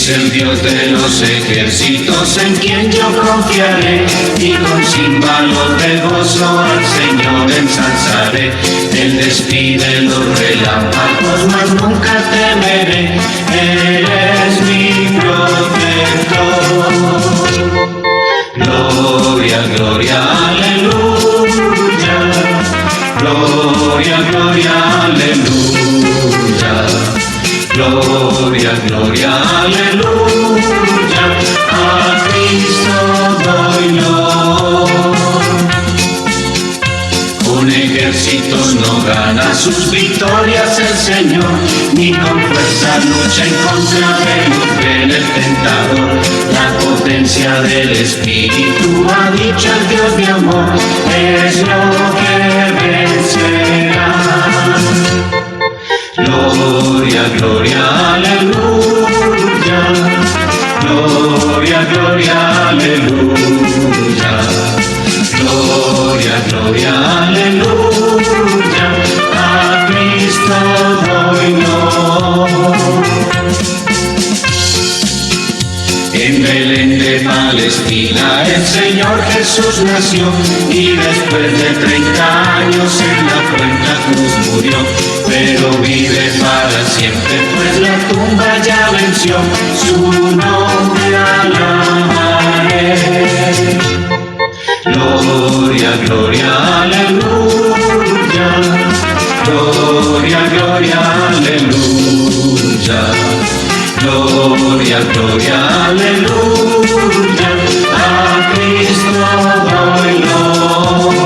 Es el Dios de los ejércitos en quien yo confiaré, y con címbalos de gozo al Señor ensalzaré. Él despide los relámpagos, mas nunca temeré. Él es mi protector. Gloria, gloria, aleluya. Gloria, gloria, aleluya. Gloria, gloria, aleluya. A Cristo doy honor. Con ejércitos no gana sus victorias el Señor, ni con fuerza lucha en contra del tentador. La potencia del Espíritu, ha dicho el Dios de amor, es lo que vencerá. Gloria, gloria, aleluya. Gloria, gloria, aleluya. Gloria, gloria, aleluya. A Cristo doy honor. En Belén de Palestina el Señor Jesús nació, y después de 30 años en la cruenta cruz murió. Pero vive para siempre, pues la tumba ya venció. Su nombre alabaré. Gloria, gloria, aleluya. Gloria, gloria, aleluya. Gloria, gloria, aleluya. A Cristo doy honor.